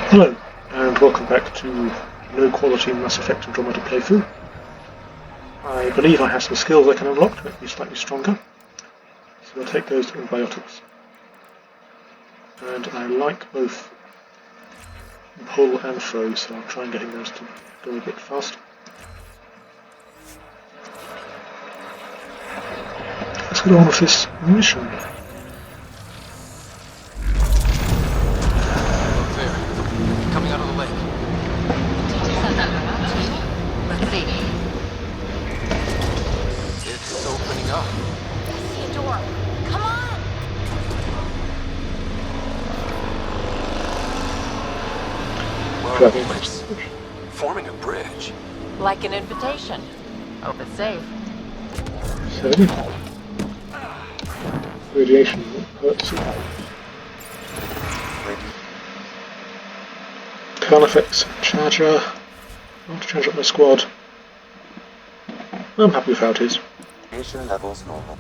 Hello, and welcome back to low quality Mass Effect Andromeda playthrough. I believe I have some skills I can unlock to make me slightly stronger, so I'll take those to antibiotics. And I like both pull and throw, so I'll try and getting those to go a bit faster. Let's get on with this mission. Coming out of the lake. Let's see. It's opening up. I see a door. Come on! Whoa, it's forming a bridge. Like an invitation. Hope it's safe. So, radiation hurts. Carnifex, Charger. I want to change up my squad. I'm happy with how it is. Radiation levels normal.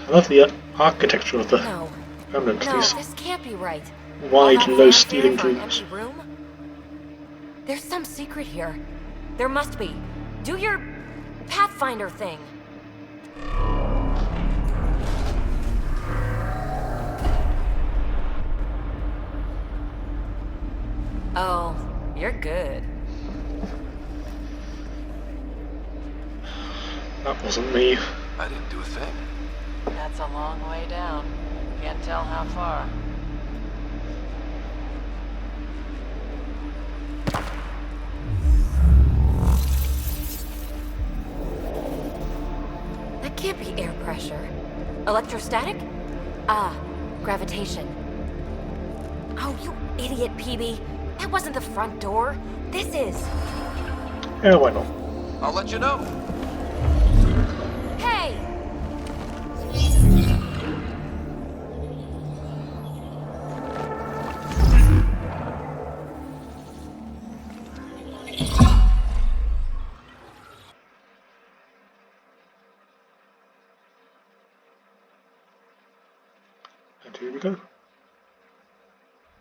I love the architecture of the remnant. No, These this can't be right. wide, All that low fanfare ceiling for an rooms. empty room? There's some secret here. There must be. Do your Pathfinder thing. Oh, you're good. That wasn't me. I didn't do a thing. That's a long way down. Can't tell how far. That can't be air pressure. Electrostatic? Ah, gravitation. Oh, you idiot, PB. That wasn't the front door. This is. Yeah, why not? I'll let you know. Hey! And here we go.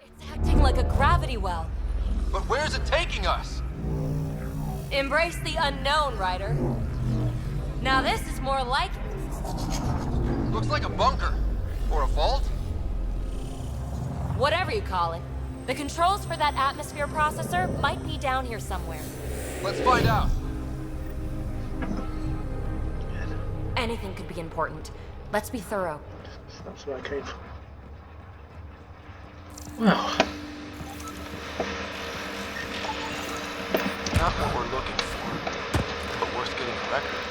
It's acting like a gravity well. But where's it taking us? Embrace the unknown, Ryder. Now this is more like it. Looks like a bunker. Or a vault? Whatever you call it. The controls for that atmosphere processor might be down here somewhere. Let's find out. Anything could be important. Let's be thorough. That's where I came from. Well, Not what we're looking for. But worth getting a record.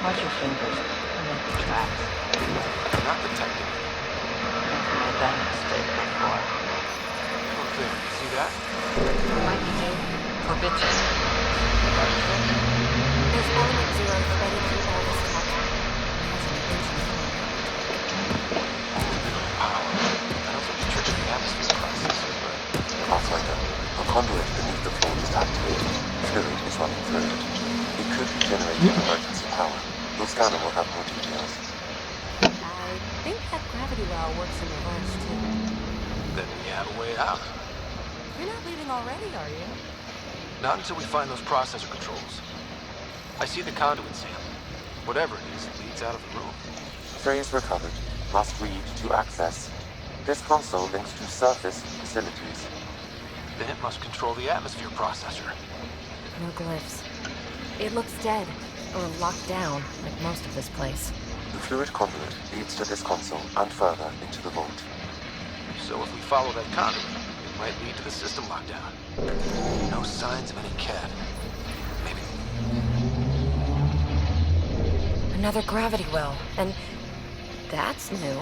Watch your fingers and make the tracks. I'm not detecting it. I've made that mistake before. Look there. You see that? Might be new. Forbidden. There's element zero threaded through all this tech. It has an ancient Only mineral power. I don't think it triggers the atmosphere processor, but... Pathfinder, a conduit beneath the floor is activated. Fluid is running through it. It could be generating emergency power. Your scanner will have more details. I think that gravity well works in reverse, too. Then we have a way out. You're not leaving already, are you? Not until we find those processor controls. I see the conduit, Sam. Whatever it is, it leads out of the room. Phrase recovered. Must read to access. This console links to surface facilities. Then it must control the atmosphere processor. No glyphs. It looks dead, or locked down, like most of this place. The fluid conduit leads to this console and further into the vault. So if we follow that conduit, it might lead to the system lockdown. No signs of any cat. Maybe... Another gravity well, and that's new.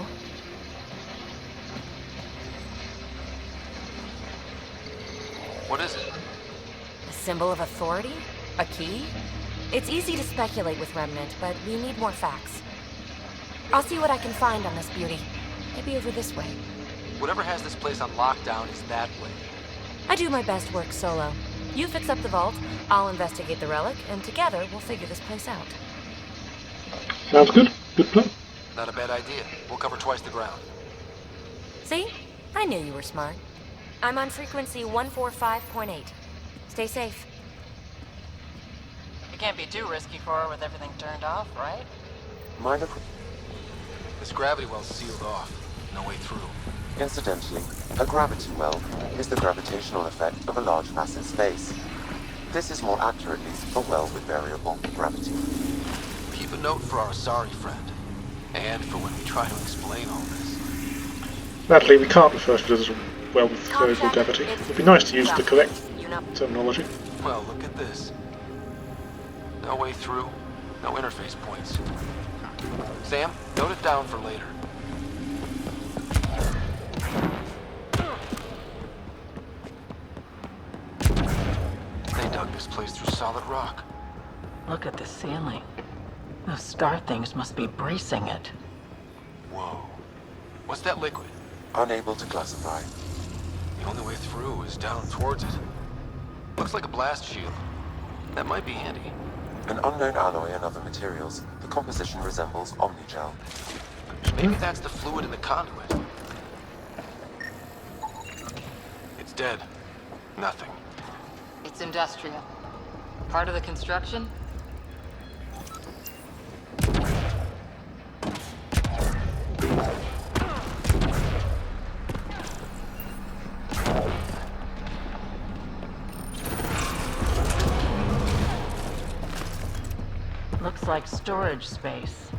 What is it? A symbol of authority? A key? It's easy to speculate with Remnant, but we need more facts. I'll see what I can find on this beauty. Maybe over this way. Whatever has this place on lockdown is that way. I do my best work solo. You fix up the vault, I'll investigate the relic, and together we'll figure this place out. Sounds good. Good plan. Not a bad idea. We'll cover twice the ground. See? I knew you were smart. I'm on frequency 145.8. Stay safe. It can't be too risky for her with everything turned off, right? Minor. This gravity well's sealed off. No way through. Incidentally, a gravity well is the gravitational effect of a large mass in space. This is more accurately a well with variable gravity. Keep a note for our sorry friend. And for when we try to explain all this. Sadly, we can't refer to it as well with variable gravity. It would be nice to use the correct terminology. Well, look at this. No way through, no interface points. Sam, note it down for later. They dug this place through solid rock. Look at the ceiling. Those star things must be bracing it. Whoa. What's that liquid? Unable to classify. The only way through is down towards it. Looks like a blast shield. That might be handy. An unknown alloy and other materials. The composition resembles omnigel. Maybe that's the fluid in the conduit. It's dead. Nothing. It's industrial. Part of the construction? Looks like storage space.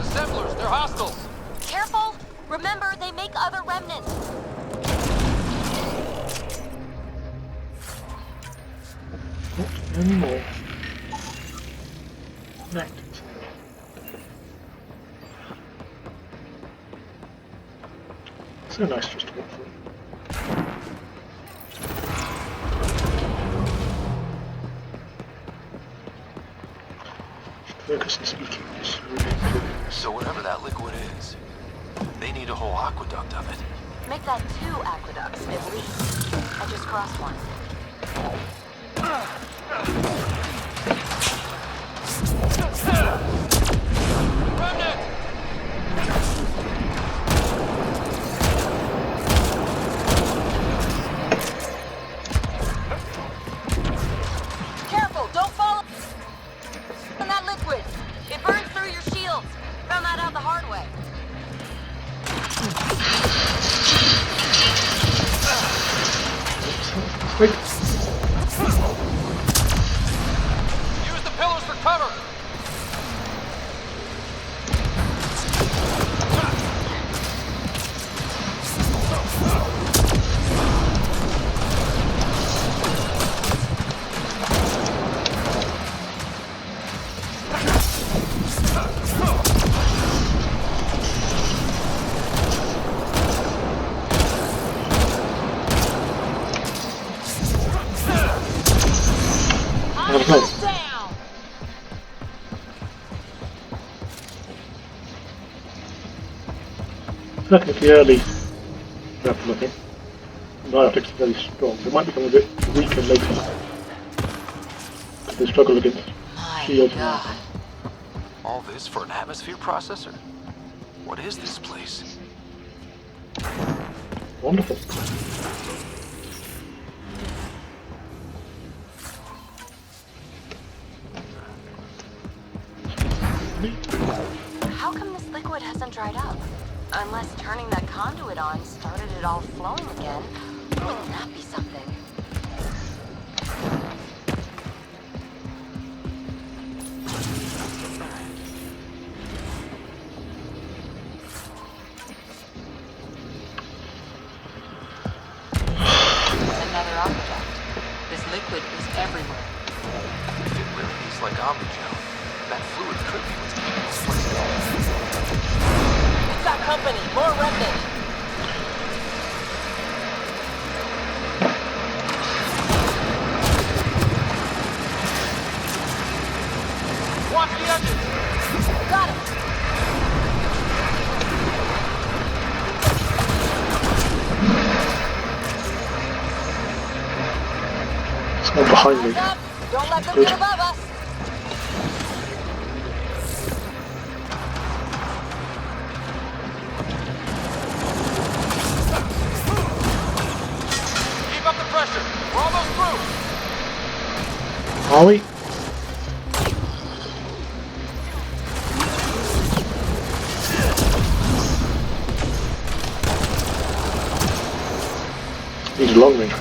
Assemblers, they're hostile! Careful! Remember, they make other remnants. Not anymore. Connected. So nice just to walk through. Focus on speaking slowly. So whatever that liquid is, they need a whole aqueduct of it. Make that 2 aqueducts, at least. I just crossed one. Remnant! Careful, don't fall in that liquid. It burns through your shields. Found that out the hard way. Wait. Use the pillars for cover! Nice. Down! Technically early weapon, I think. Biotics are very strong. They might become a bit weaker later. Because they struggle against shields and God. All this for an atmosphere processor? What is this place? wonderful. How come this liquid hasn't dried up? Unless turning that conduit on started it all flowing again. Wouldn't that be something? Another aqueduct. This liquid is everywhere. If it really is like Omnigel, that fluid could be what's keeping this place going. We've got company. More remnant. Watch the engine! Got it. behind me. Don't let them Good. get above us. Keep up the pressure. We're almost through. Are we? Need a long range.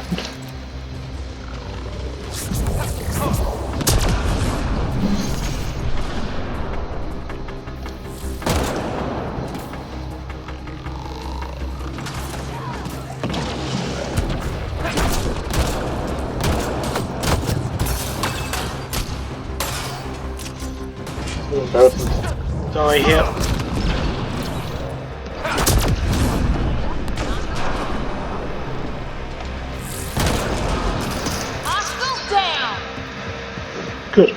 Both die here. Hostile down. Good.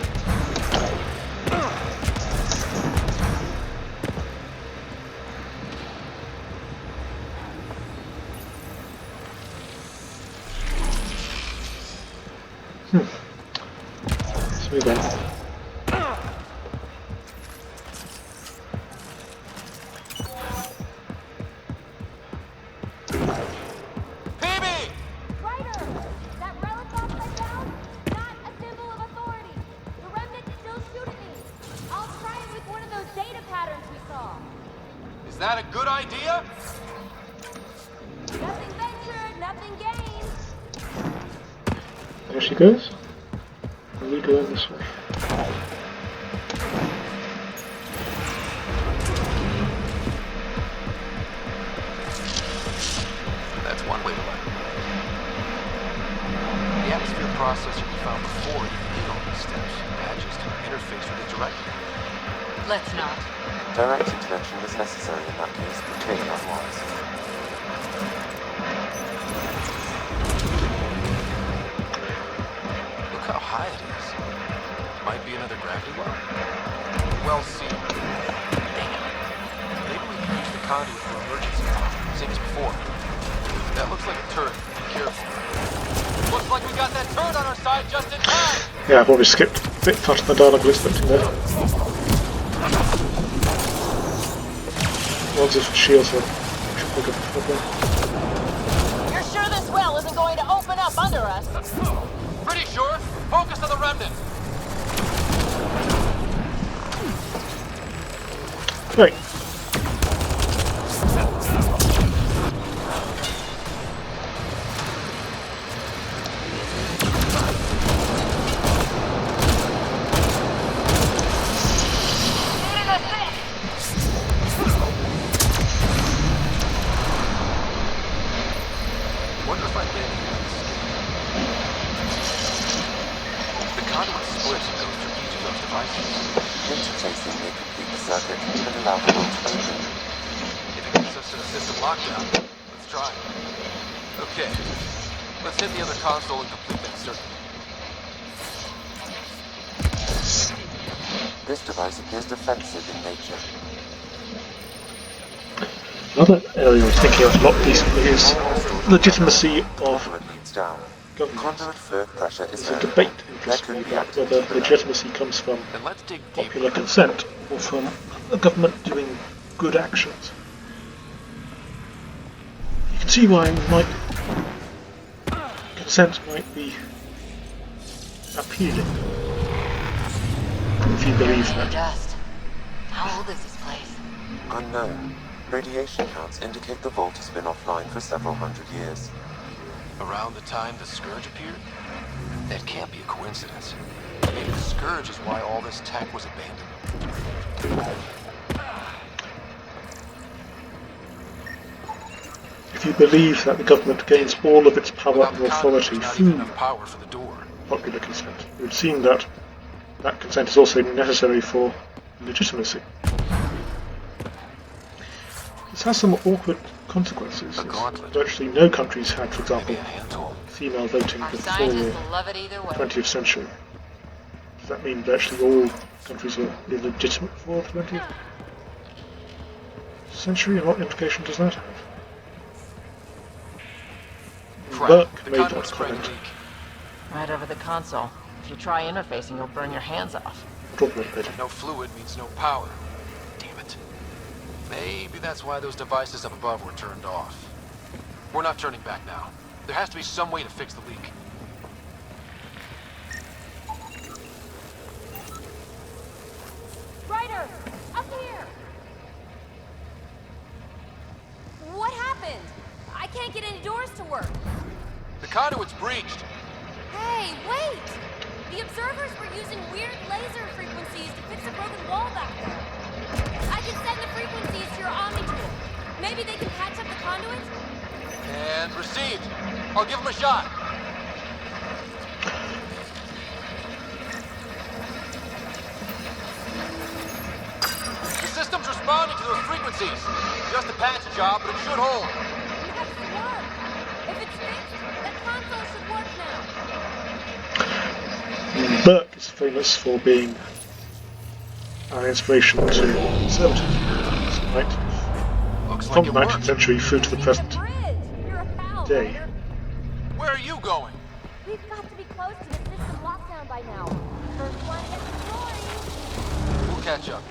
Smooth then. Is that a good idea? Nothing ventured, nothing gained. There she goes. And we go in this way. That's one way to learn. The atmosphere processor we found before didn't need all these steps. Badges to interface with it directly. Let's not. Direct intervention was necessary in that case, but clearly otherwise. Look how high it is. Might be another gravity well. Well sealed. Dang it. Maybe we can use the conduit for emergency. Same as before. That looks like a turret. Be careful. Looks like we got that turret on our side just in time. Yeah, I've probably skipped a bit faster than I was expecting there. Lots of shields are triple good problem. You're sure this well isn't going to open up under us? Pretty sure. Focus on the remnant. Right. Wonder if I get anything. The conduit splits and goes through each of those devices. Interfacing may complete the circuit and allow the door to open. If it gets us to the system lockdown, let's try. Okay, let's hit the other console and complete that circuit. This device appears defensive in nature. Another area I was thinking of a lot recently is legitimacy of Conduit leads down. government. Conduit flow pressure is There's a low. debate There interestingly could be about activity whether below. legitimacy comes from Then let's dig deeper. popular consent or from the government doing good actions. You can see why consent might be appealing if you believe that. Dust. How old is this place? Unknown. Radiation counts indicate the vault has been offline for several hundred years. Around the time the Scourge appeared? That can't be a coincidence. Maybe the Scourge is why all this tech was abandoned. If you believe that the government gains all of its power Without and the conduit, authority there's not even through enough power for the door. popular consent, it would seem that that consent is also necessary for legitimacy. This has some awkward consequences. A gauntlet. Virtually no countries had, for example, Maybe a hand tool. female voting Our before scientists will love it either way. 20th century. Does that mean virtually all countries were illegitimate before the 20th century? And what implication does that have? Crap. Burke The made conduit that sprang a comment leak. Right over the console. If you try interfacing, you'll burn your hands off. Talk about it later. No fluid means no power. Damn it. Maybe that's why those devices up above were turned off. We're not turning back now. There has to be some way to fix the leak. Ryder! Up here! What happened? I can't get any doors to work. The conduit's breached. Hey, wait! The observers were using weird laser frequencies to fix a broken wall back there. I can send the frequencies to your Omni tool. Maybe they can patch up the conduit? And received. I'll give them a shot. The system's responding to those frequencies. Just a patch job, but it should hold. You have to work. If it's fixed, that console should work now. Burke is famous for being an inspiration to conservative movements, right? Looks From like the it 19th worked. century through to the It's a present bridge. You're a pal, day. Ryder. Where are you going? We've got to be close to the system lockdown by now. First one gets the story. We'll catch up.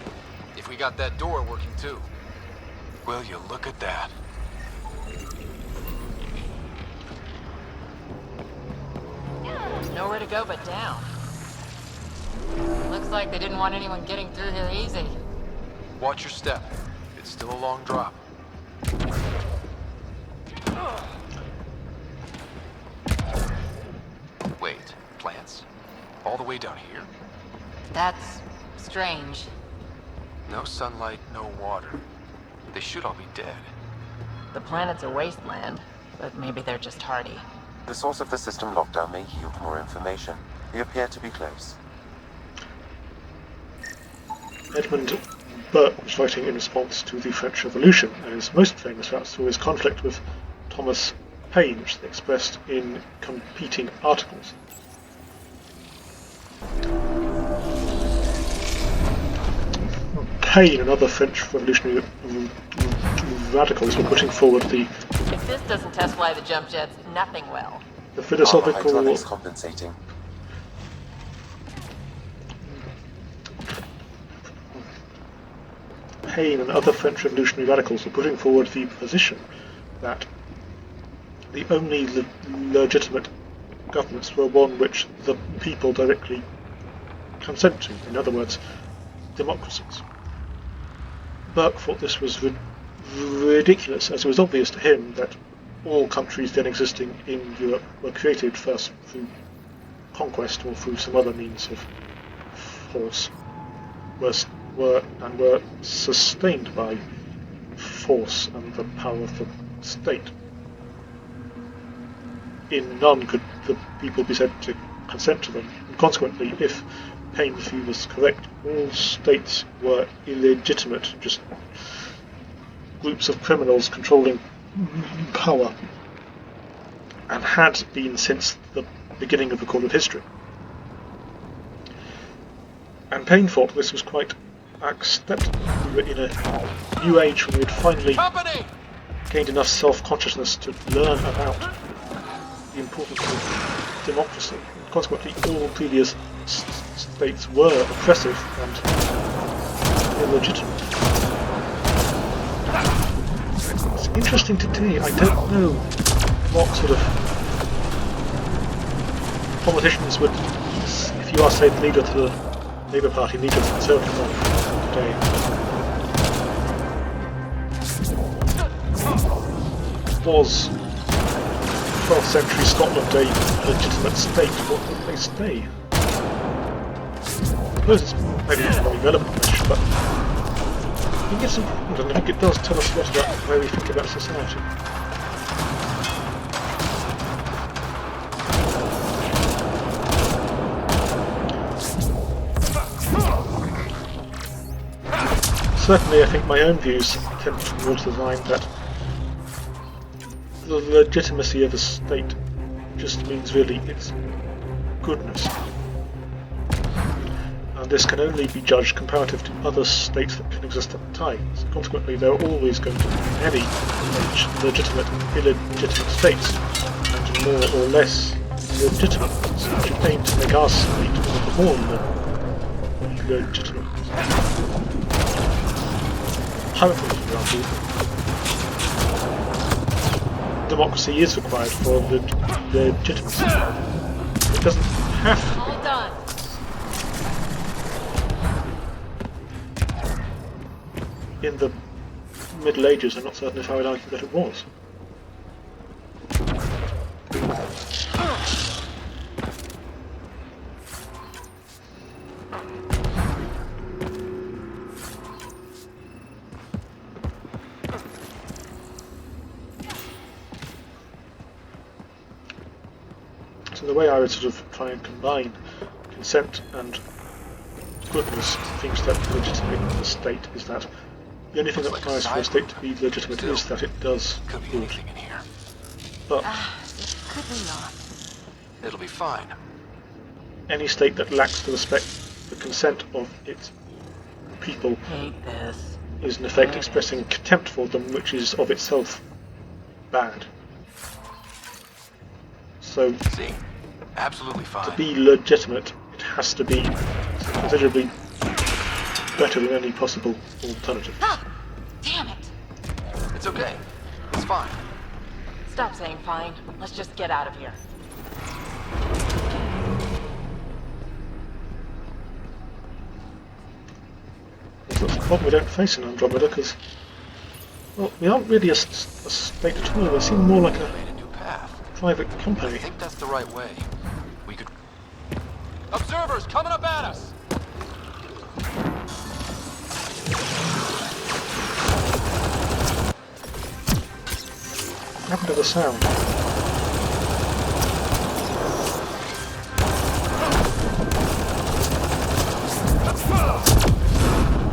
If we got that door working too. Will you look at that? Nowhere to go but down. Looks like they didn't want anyone getting through here easy. Watch your step. It's still a long drop. Wait, plants? All the way down here? That's strange. No sunlight, no water. They should all be dead. The planet's a wasteland, but maybe they're just hardy. The source of the system lockdown may yield more information. We appear to be close. Edmund Burke was writing in response to the French Revolution and is most famous for his conflict with Thomas Paine, which is expressed in competing articles. Paine and other French revolutionary radicals were putting forward the If this doesn't test fly the jump jets, nothing will. philosophical Hydraulics compensating. Paine and other French revolutionary radicals were putting forward the position that the only legitimate governments were one which the people directly consent to. In other words, democracies. Burke thought this was ridiculous, as it was obvious to him that all countries then existing in Europe were created first through conquest or through some other means of force, were sustained by force and the power of the state. In none could the people be said to consent to them, and consequently, if Paine's view was correct, all states were illegitimate, just groups of criminals controlling power, and had been since the beginning of recorded history. And Paine thought this was quite acceptable. We were in a new age when we had finally Company! gained enough self-consciousness to learn about the importance of democracy. And consequently, all previous states were oppressive and illegitimate. It's interesting today. I don't know what sort of politicians would, if you are, say, the leader to the Labour Party, leader to the Conservative Party today. Was 12th century Scotland a legitimate state? What would they say? I suppose it's maybe not a very relevant question, but I think it's important, and I think it does tell us a lot about the way we think about society. Certainly, I think my own views tend towards the line that the legitimacy of a state just means really its goodness. And this can only be judged comparative to other states that can exist at the time. So consequently, there are always going to be many legitimate and illegitimate states, and more or less legitimate ones, which aim to make our state more legitimate. However, for example, democracy is required for legitimacy. It doesn't have to be. All done. In the Middle Ages, I'm not certain if I would argue that it was. So the way I would sort of try and combine consent and goodness, things that legitimate the state, is that the only thing that requires for a state to be legitimate is that it does Could be good. anything in here. But Could we not? It'll be fine. any state that lacks the consent of its people Hate this. is in effect expressing contempt for them, which is of itself bad. So See? Absolutely to fine. be legitimate, it has to be considerably better than any possible alternative. Ah! Damn it! It's okay. It's fine. Stop saying fine. Let's just get out of here. That's the problem we don't face in Andromeda, because, well, we aren't really a state at all. We seem more like a Made a new path. private I company. think that's the right way. We could... Observers coming up at us! What happened to the sound?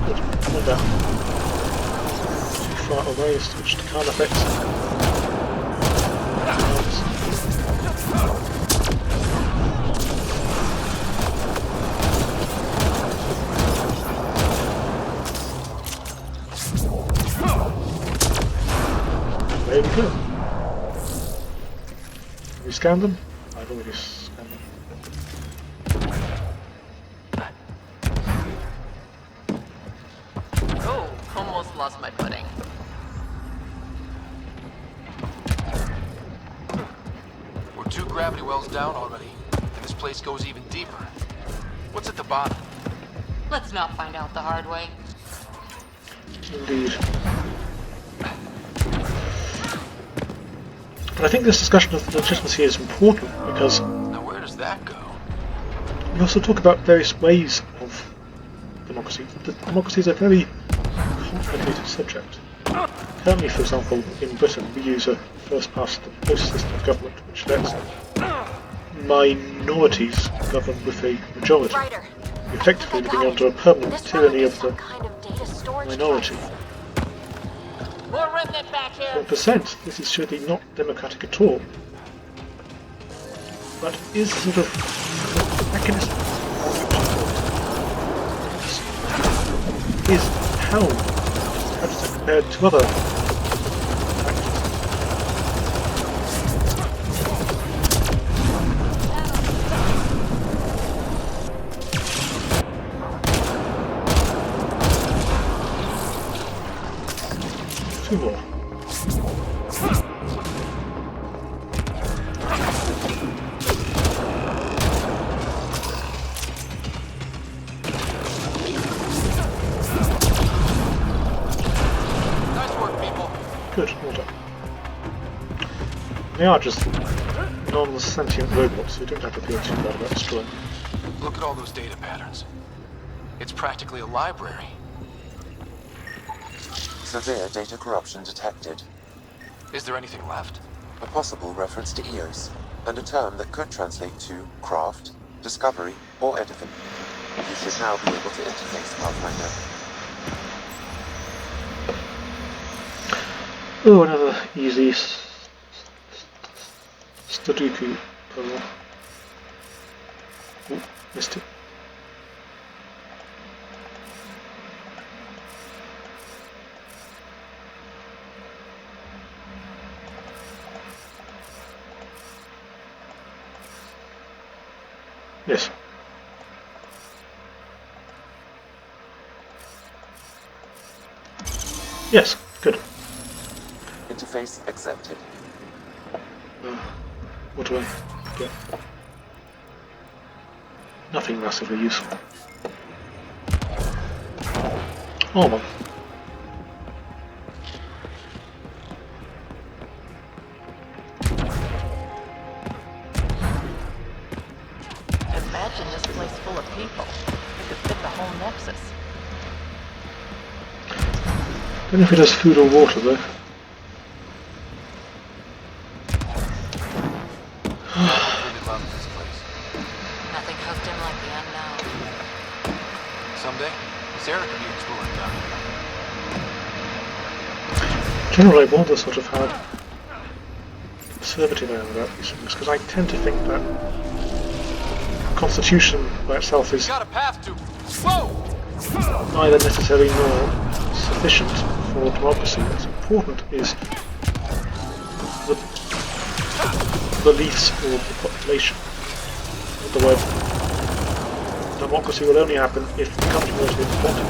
Good. Hold that. Too far away, switch to card effects. There we go. Have we scanned them? I've already scanned them. Oh, almost lost my footing. We're 2 gravity wells down already, and this place goes even deeper. What's at the bottom? Let's not find out the hard way. Indeed. But I think this discussion of legitimacy is important because Now where does that go? we also talk about various ways of democracy. Democracy is a very complicated subject. Currently, for example, in Britain, we use a first-past-the-post system of government, which lets minorities govern with a majority, Ryder. effectively living under a permanent tyranny of the kind of data storage minority. More remnant back here. 1%. This is surely not democratic at all. But is sort of the mechanism is how does it compare to other factors? Two more. Nice work, people. Good, well done. They are just non-sentient robots, so you don't have to feel too bad about destroying them. Look at all those data patterns. It's practically a library. Severe data corruption detected. Is there anything left? A possible reference to EOS, and a term that could translate to craft, discovery, or editing. You should now be able to interface Pathfinder. Oh, another easy Sudoku puzzle. Oh, missed it. Yes. Yes, good. Interface accepted. What do I get? Nothing massively useful. Armor. Imagine this place full of people. It could fit the whole Nexus. Don't know if it has food or water though. Really love this place. Nothing hooked him like the unknown. Someday, Sarah could be exploring down here. Generally, I wonder sort of how conservative I am about these things, because I tend to think that Constitution by itself is Got a path to. Whoa! neither necessarily nor sufficient for democracy. What's important is the beliefs of the population. In other words, democracy will only happen if the country residents want it.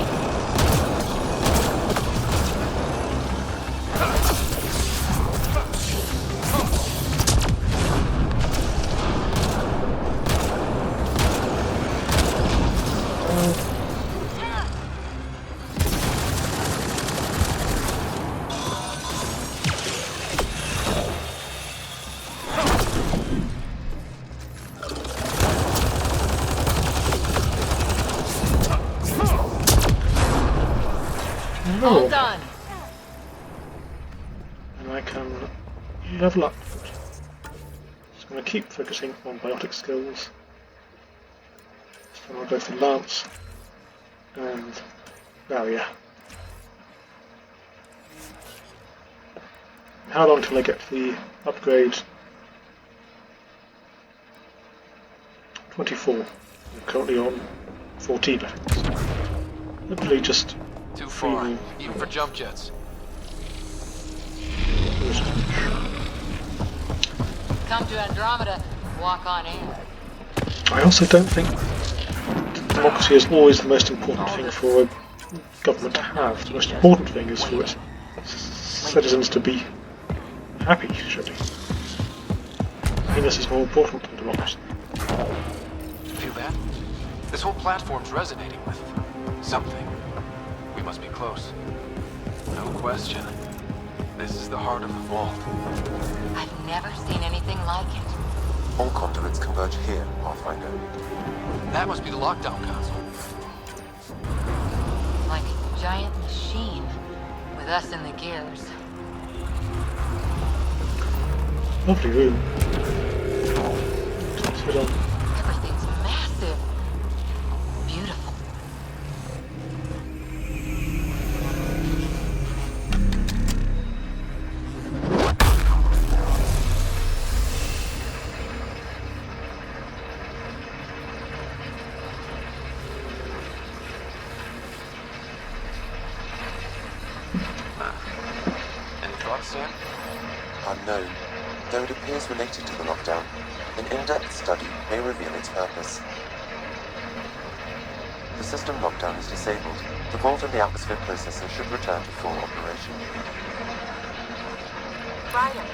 All done. And I can level up. So I'm going to keep focusing on biotic skills. So I'll go for Lance and Barrier. How long till I get the upgrade? 24. I'm currently on 14, I think. So hopefully just Too far, even for jump jets. Come to Andromeda, walk on air. I also don't think democracy is always the most important thing for a government to have. The most important thing is for its citizens to be happy, surely. Happiness is more important than democracy. Feel that? This whole platform's resonating with something. We must be close. No question. This is the heart of the vault. I've never seen anything like it. All conduits converge here, Pathfinder. That must be the lockdown console. Like a giant machine, with us in the gears. Lovely room. Sit on. Everything's massive. Beautiful. Any thoughts, Sam? Unknown. Though it appears related to the lockdown, an in-depth study may reveal its purpose. The system lockdown is disabled. The vault and the atmosphere processor should return to full operation. Ryder,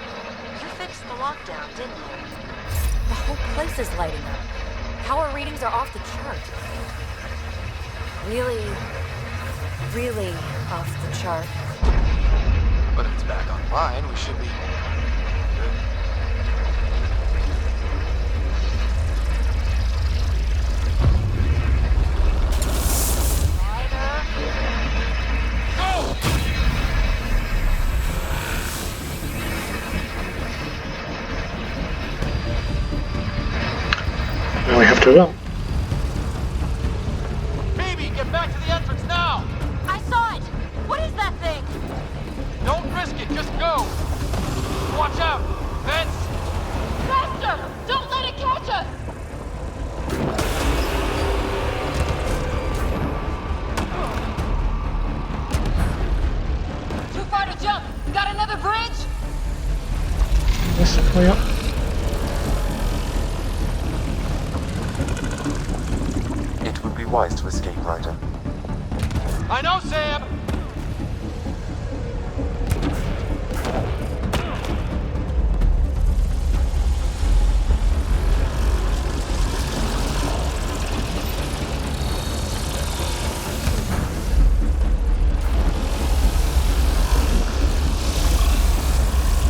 you fixed the lockdown, didn't you? The whole place is lighting up. Power readings are off the chart. Really, really off the chart. But if it's back online, we should be good. Now we have to run. Baby, get back to the entrance now! I saw it! What is that thing? Don't risk it, just go! Watch out! Vents! Faster! Don't let it catch us! Too far to jump. Got another bridge? Yes, hurry up. wise to escape, Ryder. I know, Sam!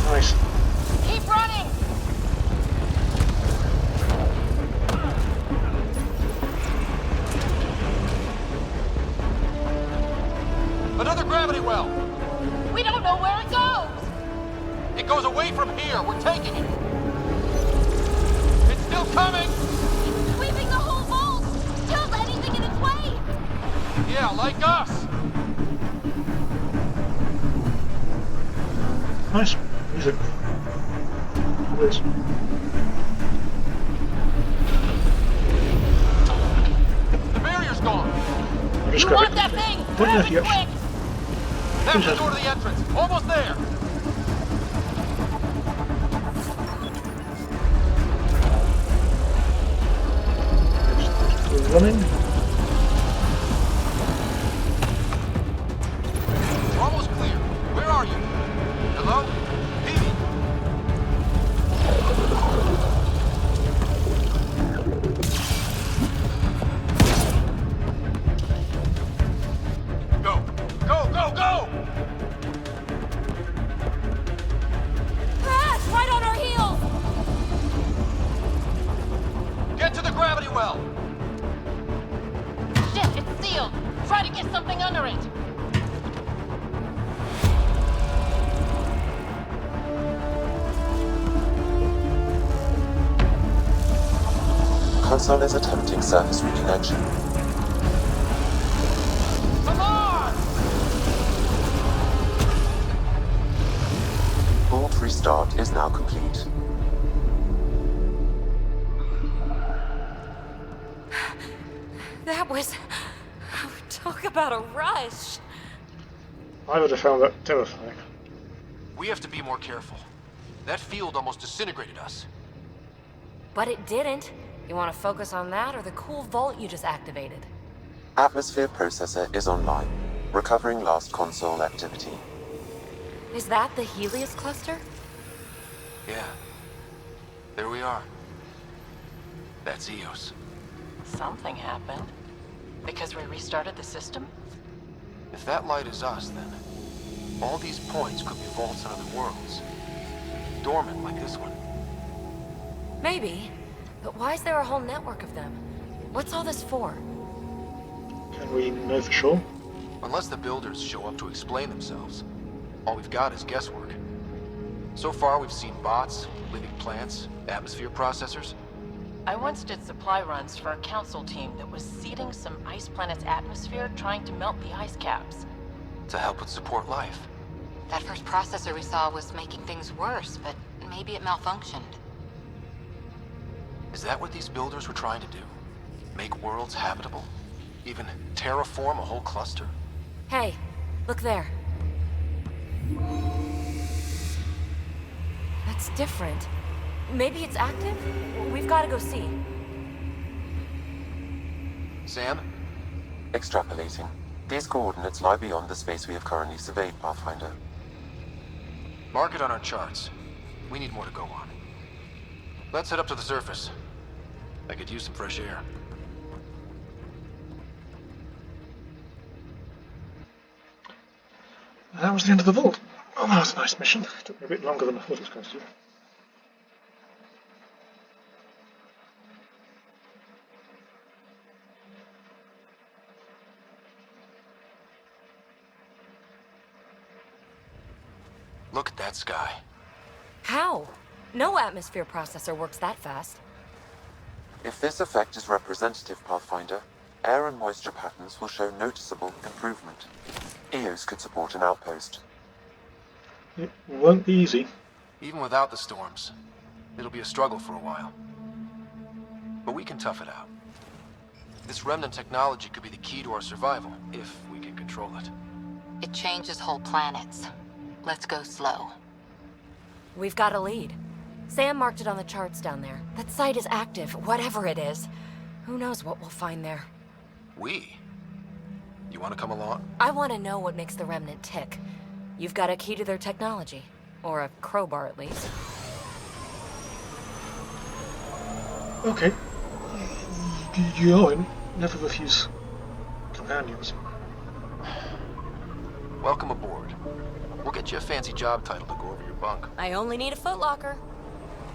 Nice. Keep running! Another gravity well! We don't know where it goes! It goes away from here. We're taking it. It's still coming! It's sweeping the whole vault! Kills anything in its way! Yeah, like us. Nice. Music. Always. The barrier's gone. I'll just You grab want it. that thing? Don't know Grab if it you quick! There's the door to the entrance. Almost there. We're running. We're almost clear. Where are you? Hello? Petey? Go! Go, go, go! Ah, it's right on our heels! Get to the gravity well! Shit, it's sealed! Try to get something under it! Console is attempting surface reconnection. Alarm! Vault restart is now complete. That was... Talk about a rush! I would have found that terrifying. We have to be more careful. That field almost disintegrated us. But it didn't. You want to focus on that or the cool vault you just activated? Atmosphere processor is online, recovering last console activity. Is that the Helios cluster? Yeah. There we are. That's Eos. Something happened. Because we restarted the system? If that light is us, then all these points could be vaults on other worlds. Dormant like this one. Maybe. But why is there a whole network of them? What's all this for? Can we know for sure? Unless the builders show up to explain themselves, all we've got is guesswork. So far, we've seen bots, living plants, atmosphere processors. I once did supply runs for a council team that was seeding some ice planet's atmosphere, trying to melt the ice caps. To help with support life. That first processor we saw was making things worse, but maybe it malfunctioned. Is that what these builders were trying to do? Make worlds habitable? Even terraform a whole cluster? Hey, look there. That's different. Maybe it's active? We've got to go see. Sam? Extrapolating. These coordinates lie beyond the space we have currently surveyed, Pathfinder. Mark it on our charts. We need more to go on. Let's head up to the surface. I could use some fresh air. That was the end of the vault. Oh, that was a nice mission. It took me a bit longer than I thought it was going to do. Look at that sky. How? No atmosphere processor works that fast. If this effect is representative, Pathfinder, air and moisture patterns will show noticeable improvement. Eos could support an outpost. It won't be easy. Even without the storms, it'll be a struggle for a while. But we can tough it out. This remnant technology could be the key to our survival, if we can control it. It changes whole planets. Let's go slow. We've got a lead. Sam marked it on the charts down there. That site is active, whatever it is. Who knows what we'll find there. We? You want to come along? I want to know what makes the Remnant tick. You've got a key to their technology. Or a crowbar, at least. Okay. You know him. Never refuse companions. Welcome aboard. We'll get you a fancy job title to go over your bunk. I only need a footlocker.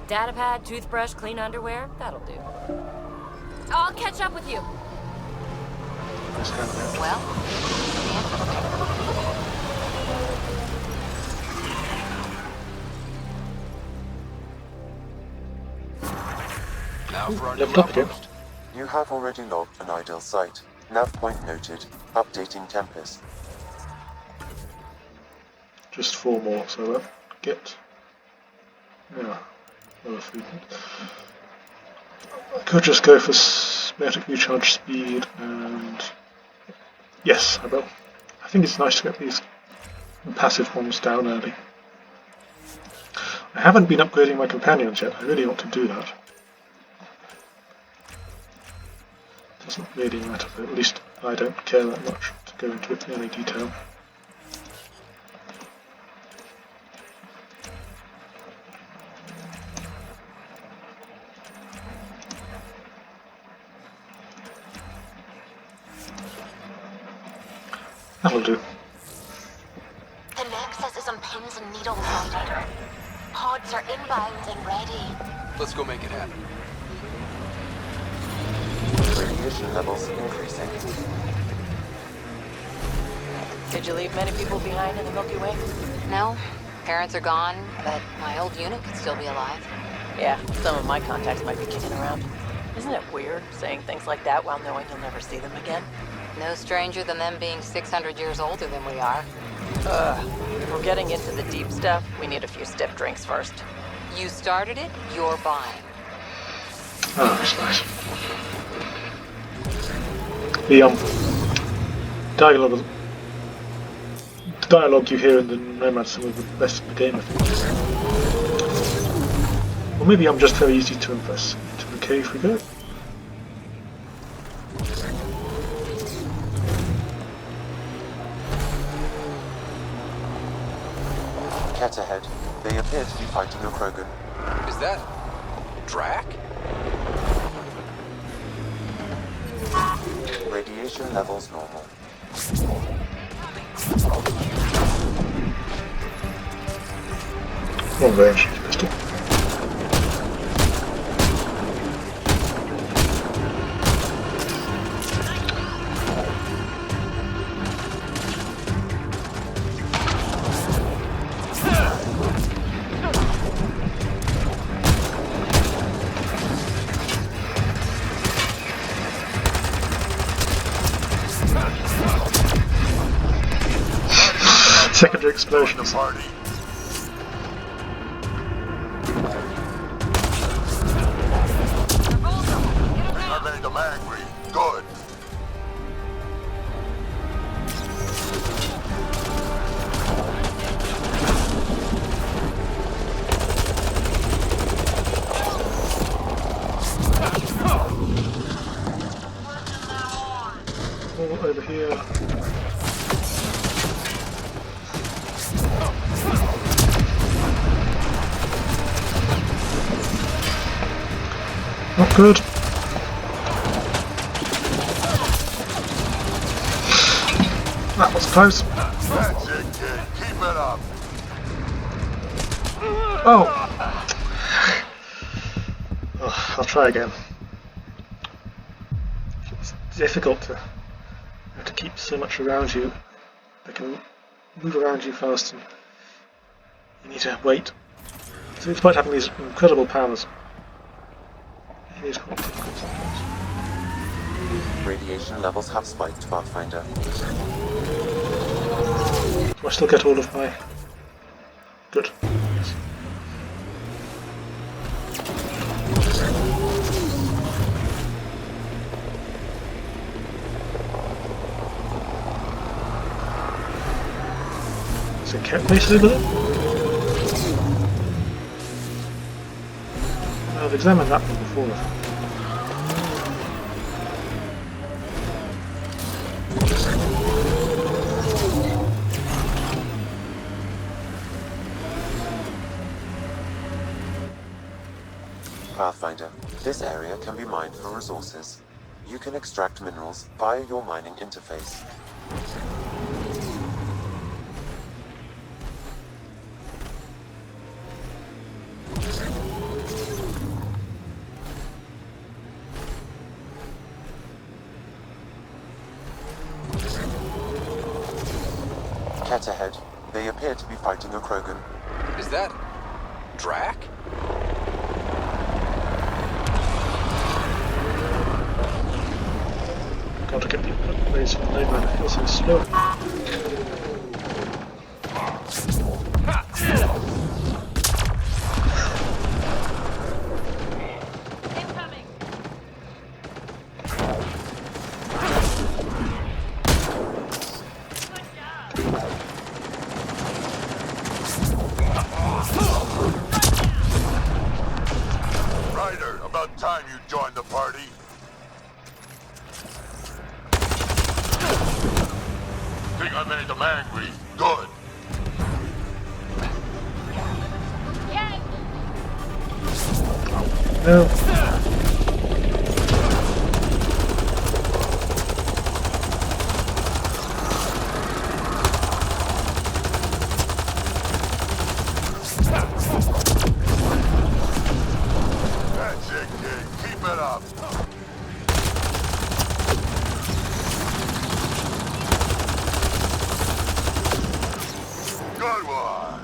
Datapad, toothbrush, clean underwear, that'll do. I'll catch up with you. That's kind of Well, Now for our new Leveled up again. outpost. You have already logged an ideal site. Nav point noted. Updating Tempest. just 4 more, so that get another 3 points. I could just go for static recharge speed and yes, I will. I think it's nice to get these passive bombs down early. I haven't been upgrading my companions yet. I really want to do that. Doesn't really matter, but at least I don't care that much to go into it in any detail. That'll do. the Nexus is on pins and needles, Ryder. Pods are inbound and ready. Let's go make it happen. Radiation levels increasing. Did you leave many people behind in the Milky Way? No, parents are gone, but my old unit could still be alive. Yeah, some of my contacts might be kicking around. Isn't it weird saying things like that while knowing you'll never see them again? No stranger than them being 600 years older than we are. If we're getting into the deep stuff, we need a few stiff drinks first. You started it, you're buying. Oh, that's nice. The dialogue you hear in the Nomad some of the best in the game, I think. Or maybe I'm just very easy to impress. To the cave we go. Cat ahead. They appear to be fighting a Krogan. Is that Drac? Radiation levels normal. Long range pistol. Secondary explosion of party. I made them angry. Good. All over here. Not good. That was close. That's it, kid. Keep it up. Oh. I'll try again. It's difficult to keep so much around you. They can move around you fast and you need to wait. So despite having these incredible powers, it is quite difficult sometimes. Radiation levels have spiked, Pathfinder. Do I still get all of my... Good. Yes. Is it cat base over there? I've examined that one before. Pathfinder, this area can be mined for resources. You can extract minerals via your mining interface. Cat ahead. They appear to be fighting a Krogan. Is that Drac? Gotta get the upgrades from the neighbour. It feels so slow. Ryder, about time you joined the party. Think I made them angry. Good. No. That's it, kid. Keep it up. Good one.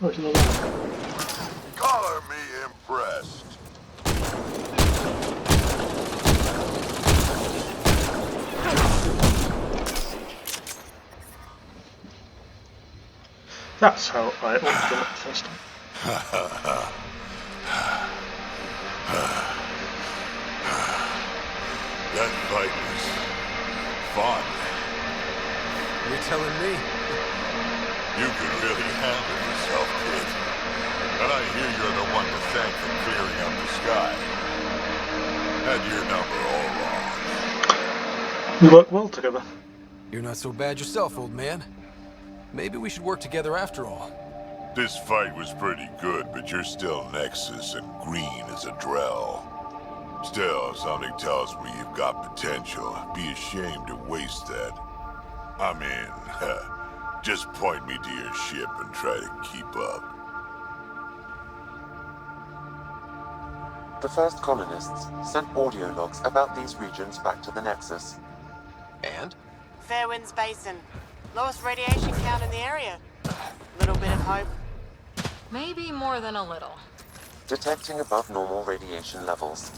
Oh, to the left. Color me impressed. That's how I ought to do it first time. That fight was fun. You're telling me? You can really handle yourself, kid. And I hear you're the one to thank for clearing up the sky. Had your number all wrong. We work well together. You're not so bad yourself, old man. Maybe we should work together after all. This fight was pretty good, but you're still Nexus and green as a Drell. Still, something tells me you've got potential. Be ashamed to waste that. I mean, just point me to your ship and try to keep up. The first colonists sent audio logs about these regions back to the Nexus. And? Fairwinds Basin. Lowest radiation count in the area. Little bit of hope. Maybe more than a little. Detecting above normal radiation levels.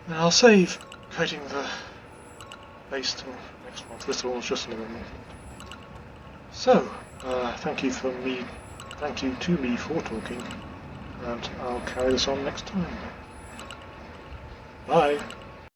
And I'll save creating the base till next month. This one was just another month. So, thank you to me for talking, and I'll carry this on next time. Bye.